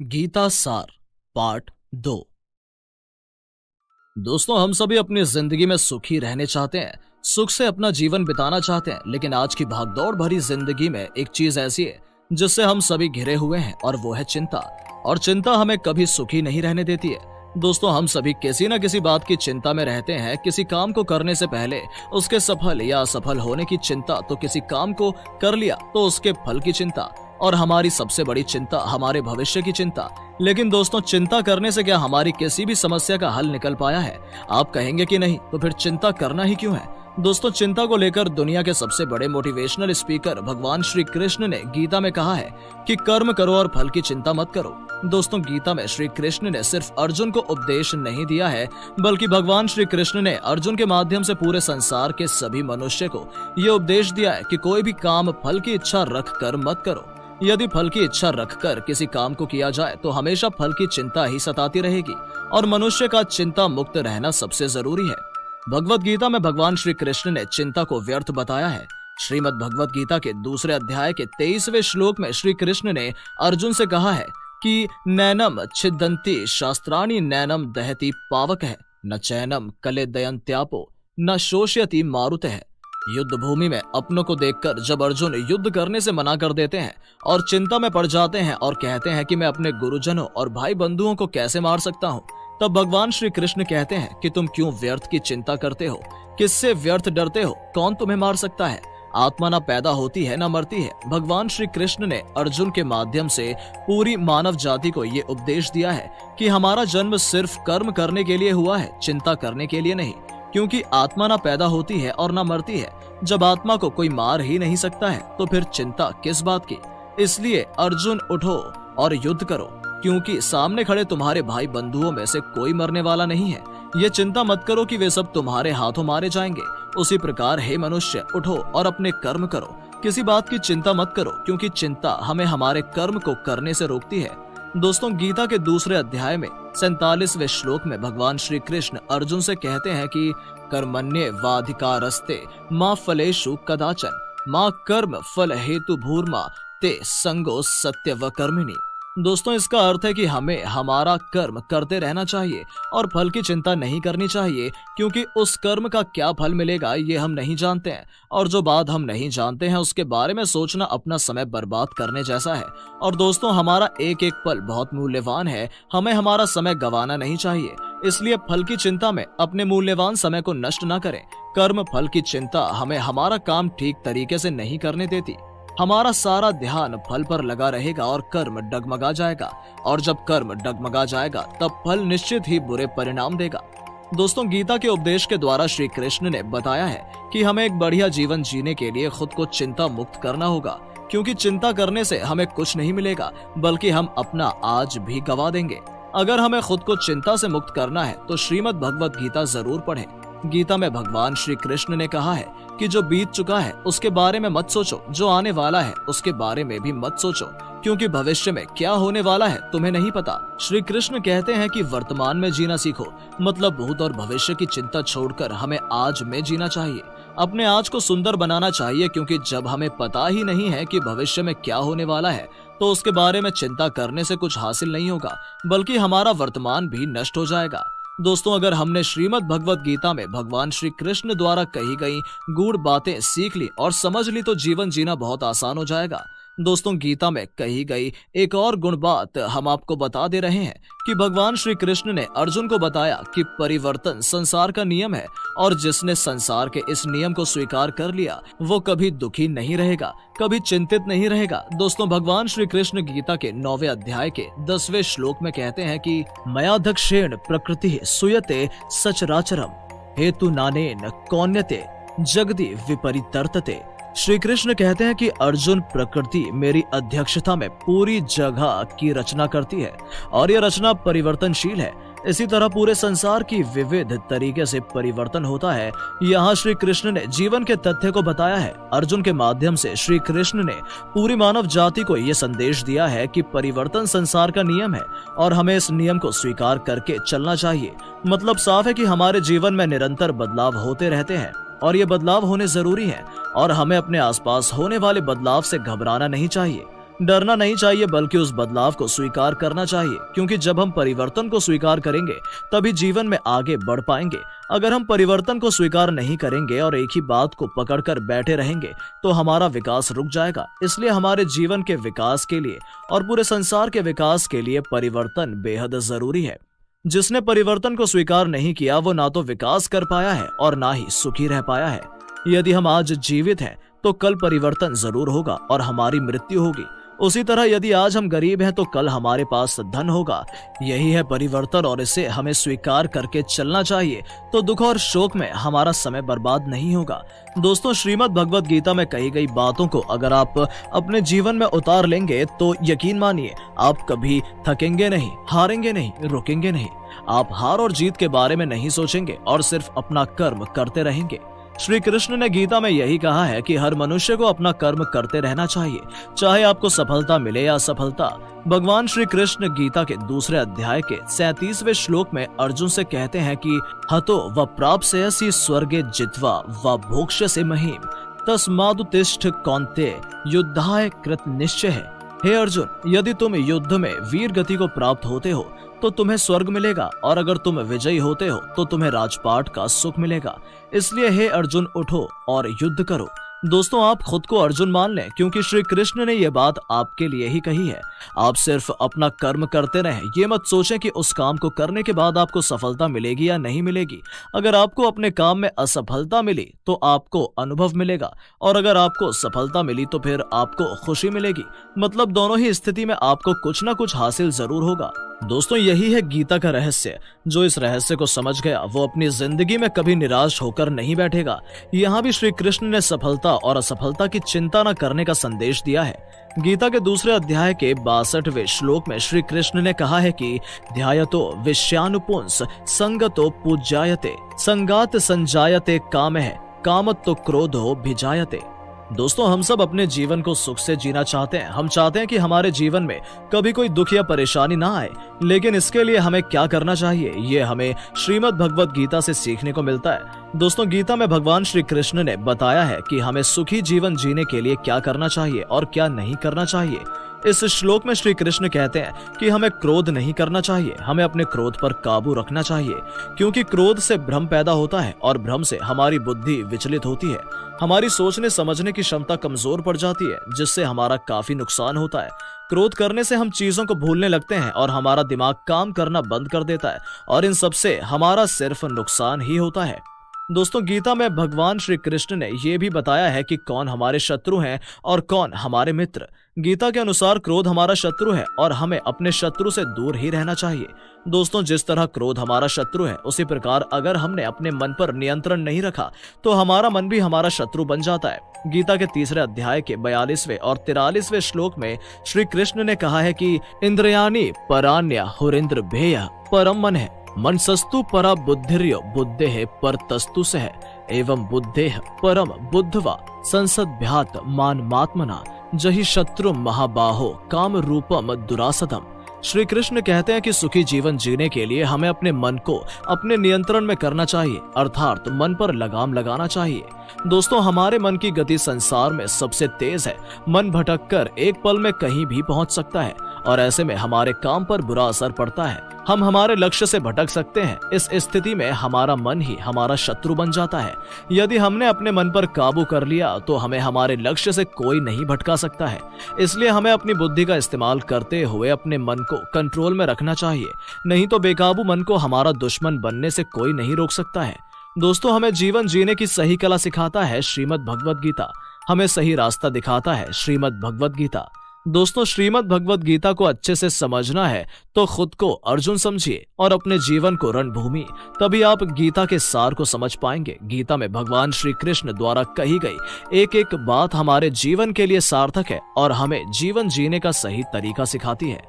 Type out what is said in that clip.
गीता सार पार्ट 2। दोस्तों, हम सभी अपनी जिंदगी में सुखी रहने चाहते हैं, सुख से अपना जीवन बिताना चाहते हैं, लेकिन आज की भागदौड़ भरी जिंदगी में एक चीज ऐसी है जिससे हम सभी घिरे हुए हैं और वो है चिंता। और चिंता हमें कभी सुखी नहीं रहने देती है। दोस्तों, हम सभी किसी न किसी बात की चिंता में रहते हैं। किसी काम को करने से पहले उसके सफल या असफल होने की चिंता, तो किसी काम को कर लिया तो उसके फल की चिंता, और हमारी सबसे बड़ी चिंता हमारे भविष्य की चिंता। लेकिन दोस्तों, चिंता करने से क्या हमारी किसी भी समस्या का हल निकल पाया है? आप कहेंगे कि नहीं, तो फिर चिंता करना ही क्यों है? दोस्तों, चिंता को लेकर दुनिया के सबसे बड़े मोटिवेशनल स्पीकर भगवान श्री कृष्ण ने गीता में कहा है कि कर्म करो और फल की चिंता मत करो। दोस्तों, गीता में श्री कृष्ण ने सिर्फ अर्जुन को उपदेश नहीं दिया है, बल्कि भगवान श्री कृष्ण ने अर्जुन के माध्यम से पूरे संसार के सभी मनुष्य को ये उपदेश दिया है कि कोई भी काम फल की इच्छा रख कर मत करो। यदि फल की इच्छा रखकर किसी काम को किया जाए तो हमेशा फल की चिंता ही सताती रहेगी, और मनुष्य का चिंता मुक्त रहना सबसे जरूरी है। भगवत गीता में भगवान श्री कृष्ण ने चिंता को व्यर्थ बताया है। श्रीमद् भगवत गीता के दूसरे अध्याय के 23वें श्लोक में श्री कृष्ण ने अर्जुन से कहा है कि नैनम छिदन्ति शास्त्राणि नैनम दहति पावक है, न चैनम कलेदयन्त्यापो न शोष्यति मारुतः। युद्ध भूमि में अपनों को देखकर जब अर्जुन युद्ध करने से मना कर देते हैं और चिंता में पड़ जाते हैं और कहते हैं कि मैं अपने गुरुजनों और भाई बंधुओं को कैसे मार सकता हूँ, तब भगवान श्री कृष्ण कहते हैं कि तुम क्यों व्यर्थ की चिंता करते हो? किससे व्यर्थ डरते हो? कौन तुम्हें मार सकता है? आत्मा ना पैदा होती है ना मरती है। भगवान श्री कृष्ण ने अर्जुन के माध्यम से पूरी मानव जाति को ये उपदेश दिया है कि हमारा जन्म सिर्फ कर्म करने के लिए हुआ है, चिंता करने के लिए नहीं। क्योंकि आत्मा ना पैदा होती है और ना मरती है। जब आत्मा को कोई मार ही नहीं सकता है तो फिर चिंता किस बात की? इसलिए अर्जुन, उठो और युद्ध करो, क्योंकि सामने खड़े तुम्हारे भाई बंधुओं में से कोई मरने वाला नहीं है। ये चिंता मत करो कि वे सब तुम्हारे हाथों मारे जाएंगे। उसी प्रकार हे मनुष्य, उठो और अपने कर्म करो। किसी बात की चिंता मत करो, क्योंकि चिंता हमें हमारे कर्म को करने से रोकती है। दोस्तों, गीता के दूसरे अध्याय में 47वें श्लोक में भगवान श्री कृष्ण अर्जुन से कहते हैं कि कर्मण्येवाधिकारस्ते मा फलेषु कदाचन मा कर्म फल हेतु भूर्मा ते संगो सत्यवकर्मिणी। दोस्तों, इसका अर्थ है कि हमें हमारा कर्म करते रहना चाहिए और फल की चिंता नहीं करनी चाहिए, क्योंकि उस कर्म का क्या फल मिलेगा ये हम नहीं जानते हैं, और जो बात हम नहीं जानते हैं उसके बारे में सोचना अपना समय बर्बाद करने जैसा है। और दोस्तों, हमारा एक एक पल बहुत मूल्यवान है, हमें हमारा समय गंवाना नहीं चाहिए। इसलिए फल की चिंता में अपने मूल्यवान समय को नष्ट न करें। कर्म फल की चिंता हमें हमारा काम ठीक तरीके से नहीं करने देती। हमारा सारा ध्यान फल पर लगा रहेगा और कर्म डगमगा जाएगा, और जब कर्म डगमगा जाएगा तब फल निश्चित ही बुरे परिणाम देगा। दोस्तों, गीता के उपदेश के द्वारा श्री कृष्ण ने बताया है कि हमें एक बढ़िया जीवन जीने के लिए खुद को चिंता मुक्त करना होगा, क्योंकि चिंता करने से हमें कुछ नहीं मिलेगा, बल्कि हम अपना आज भी गंवा देंगे। अगर हमें खुद को चिंता से मुक्त करना है तो श्रीमद् भगवत गीता जरूर पढ़ें। गीता में भगवान श्री कृष्ण ने कहा है कि जो बीत चुका है उसके बारे में मत सोचो, जो आने वाला है उसके बारे में भी मत सोचो, क्योंकि भविष्य में क्या होने वाला है तुम्हें नहीं पता। श्री कृष्ण कहते हैं कि वर्तमान में जीना सीखो, मतलब भूत और भविष्य की चिंता छोड़कर हमें आज में जीना चाहिए। अपने आज को सुंदर बनाना चाहिए, क्योंकि जब हमें पता ही नहीं है कि भविष्य में क्या होने वाला है तो उसके बारे में चिंता करने से कुछ हासिल नहीं होगा, बल्कि हमारा वर्तमान भी नष्ट हो जाएगा। दोस्तों, अगर हमने श्रीमद् भगवत गीता में भगवान श्री कृष्ण द्वारा कही गई गूढ़ बातें सीख ली और समझ ली तो जीवन जीना बहुत आसान हो जाएगा। दोस्तों, गीता में कही गई एक और गुण बात हम आपको बता दे रहे हैं कि भगवान श्री कृष्ण ने अर्जुन को बताया कि परिवर्तन संसार का नियम है, और जिसने संसार के इस नियम को स्वीकार कर लिया वो कभी दुखी नहीं रहेगा, कभी चिंतित नहीं रहेगा। दोस्तों, भगवान श्री कृष्ण गीता के 9वें अध्याय के 10वें श्लोक में कहते हैं कि मयाध्यक्षेण प्रकृति सुयते सचराचरम हेतु नानेन कौन्यते जगति विपरीतर्तते। श्री कृष्ण कहते हैं कि अर्जुन, प्रकृति मेरी अध्यक्षता में पूरी जगह की रचना करती है, और यह रचना परिवर्तनशील है। इसी तरह पूरे संसार की विविध तरीके से परिवर्तन होता है। यहाँ श्री कृष्ण ने जीवन के तथ्य को बताया है। अर्जुन के माध्यम से श्री कृष्ण ने पूरी मानव जाति को यह संदेश दिया है कि परिवर्तन संसार का नियम है और हमें इस नियम को स्वीकार करके चलना चाहिए। मतलब साफ है कि हमारे जीवन में निरंतर बदलाव होते रहते हैं और ये बदलाव होने जरूरी है, और हमें अपने आसपास होने वाले बदलाव से घबराना नहीं चाहिए। डरना नहीं चाहिए बल्कि उस बदलाव को स्वीकार करना चाहिए, क्योंकि जब हम परिवर्तन को स्वीकार करेंगे तभी जीवन में आगे बढ़ पाएंगे। अगर हम परिवर्तन को स्वीकार नहीं करेंगे और एक ही बात को पकड़कर बैठे रहेंगे तो हमारा विकास रुक जाएगा। इसलिए हमारे जीवन के विकास के लिए और पूरे संसार के विकास के लिए परिवर्तन बेहद जरूरी है। जिसने परिवर्तन को स्वीकार नहीं किया वो ना तो विकास कर पाया है और ना ही सुखी रह पाया है। यदि हम आज जीवित हैं तो कल परिवर्तन जरूर होगा और हमारी मृत्यु होगी। उसी तरह यदि आज हम गरीब हैं तो कल हमारे पास धन होगा। यही है परिवर्तन और इसे हमें स्वीकार करके चलना चाहिए, तो दुख और शोक में हमारा समय बर्बाद नहीं होगा। दोस्तों, श्रीमद् भगवद गीता में कही गई बातों को अगर आप अपने जीवन में उतार लेंगे तो यकीन मानिए आप कभी थकेंगे नहीं, हारेंगे नहीं, रुकेंगे नहीं। आप हार और जीत के बारे में नहीं सोचेंगे और सिर्फ अपना कर्म करते रहेंगे। श्री कृष्ण ने गीता में यही कहा है कि हर मनुष्य को अपना कर्म करते रहना चाहिए, चाहे आपको सफलता मिले या असफलता। भगवान श्री कृष्ण गीता के दूसरे अध्याय के 37वें श्लोक में अर्जुन से कहते हैं कि हतो व प्राप्स्यसि स्वर्गे जित्वा व भोक्ष्यसि महीम तस्मादुत्तिष्ठ कौन्तेय युद्धाय कृत निश्चय है। हे अर्जुन, यदि तुम युद्ध में वीर गति को प्राप्त होते हो तो तुम्हें स्वर्ग मिलेगा, और अगर तुम विजयी होते हो तो तुम्हें राजपाट का सुख मिलेगा। इसलिए हे अर्जुन, उठो और युद्ध करो। दोस्तों, आप खुद को अर्जुन मान लें, क्योंकि श्री कृष्ण ने यह बात आपके लिए ही कही है। आप सिर्फ अपना कर्म करते रहें। ये मत सोचें कि उस काम को करने के बाद आपको सफलता मिलेगी या नहीं मिलेगी। अगर आपको अपने काम में असफलता मिली तो आपको अनुभव मिलेगा, और अगर आपको सफलता मिली तो फिर आपको खुशी मिलेगी। मतलब दोनों ही स्थिति में आपको कुछ ना कुछ हासिल जरूर होगा। दोस्तों, यही है गीता का रहस्य। जो इस रहस्य को समझ गया वो अपनी जिंदगी में कभी निराश होकर नहीं बैठेगा। यहाँ भी श्री कृष्ण ने सफलता और असफलता की चिंता न करने का संदेश दिया है। गीता के दूसरे अध्याय के 62वें श्लोक में श्री कृष्ण ने कहा है कि ध्यायतो विषयानुपुंस संगतो पूज्यायते संगात संजायते कामः कामत्तो क्रोधो भिजायते। दोस्तों, हम सब अपने जीवन को सुख से जीना चाहते हैं। हम चाहते हैं कि हमारे जीवन में कभी कोई दुख या परेशानी ना आए, लेकिन इसके लिए हमें क्या करना चाहिए ये हमें श्रीमद् भगवद गीता से सीखने को मिलता है। दोस्तों, गीता में भगवान श्री कृष्ण ने बताया है कि हमें सुखी जीवन जीने के लिए क्या करना चाहिए और क्या नहीं करना चाहिए। इस श्लोक में श्री कृष्ण कहते हैं कि हमें क्रोध नहीं करना चाहिए, हमें अपने क्रोध पर काबू रखना चाहिए, क्योंकि क्रोध से भ्रम पैदा होता है और भ्रम से हमारी बुद्धि विचलित होती है। हमारी सोचने समझने की क्षमता कमजोर पड़ जाती है, जिससे हमारा काफी नुकसान होता है। क्रोध करने से हम चीजों को भूलने लगते हैं और हमारा दिमाग काम करना बंद कर देता है, और इन सब से हमारा सिर्फ नुकसान ही होता है। दोस्तों, गीता में भगवान श्री कृष्ण ने यह भी बताया है कि कौन हमारे शत्रु हैं और कौन हमारे मित्र। गीता के अनुसार क्रोध हमारा शत्रु है और हमें अपने शत्रु से दूर ही रहना चाहिए। दोस्तों, जिस तरह क्रोध हमारा शत्रु है, उसी प्रकार अगर हमने अपने मन पर नियंत्रण नहीं रखा तो हमारा मन भी हमारा शत्रु बन जाता है। गीता के तीसरे अध्याय के 42वें और 43वें श्लोक में श्री कृष्ण ने कहा है कि इंद्रियाणि परान्या हुरिंद्र भेय परम मन है मनसस्तु परा बुद्धिर्यो बुद्धेः परतस्तु सह एवं बुद्धेः परम बुद्धवा संसद्भ्यात मानमात्मना जहि शत्रु महाबाहो काम रूपम दुरासदम। श्री कृष्ण कहते हैं कि सुखी जीवन जीने के लिए हमें अपने मन को अपने नियंत्रण में करना चाहिए, अर्थात मन पर लगाम लगाना चाहिए। दोस्तों, हमारे मन की गति संसार में सबसे तेज है। मन भटककर एक पल में कहीं भी पहुंच सकता है और ऐसे में हमारे काम पर बुरा असर पड़ता है। हम हमारे लक्ष्य से भटक सकते हैं। इस स्थिति में हमारा मन ही हमारा शत्रु बन जाता है। यदि हमने अपने मन पर काबू कर लिया तो हमें हमारे लक्ष्य से कोई नहीं भटका सकता है। इसलिए हमें अपनी बुद्धि का इस्तेमाल करते हुए अपने मन को कंट्रोल में रखना चाहिए, नहीं तो बेकाबू मन को हमारा दुश्मन बनने से कोई नहीं रोक सकता है। दोस्तों, हमें जीवन जीने की सही कला सिखाता है श्रीमद् भगवद गीता। हमें सही रास्ता दिखाता है श्रीमद् भगवद गीता। दोस्तों, श्रीमद् भगवद गीता को अच्छे से समझना है तो खुद को अर्जुन समझिए और अपने जीवन को रणभूमि, तभी आप गीता के सार को समझ पाएंगे। गीता में भगवान श्री कृष्ण द्वारा कही गई एक एक बात हमारे जीवन के लिए सार्थक है और हमें जीवन जीने का सही तरीका सिखाती है।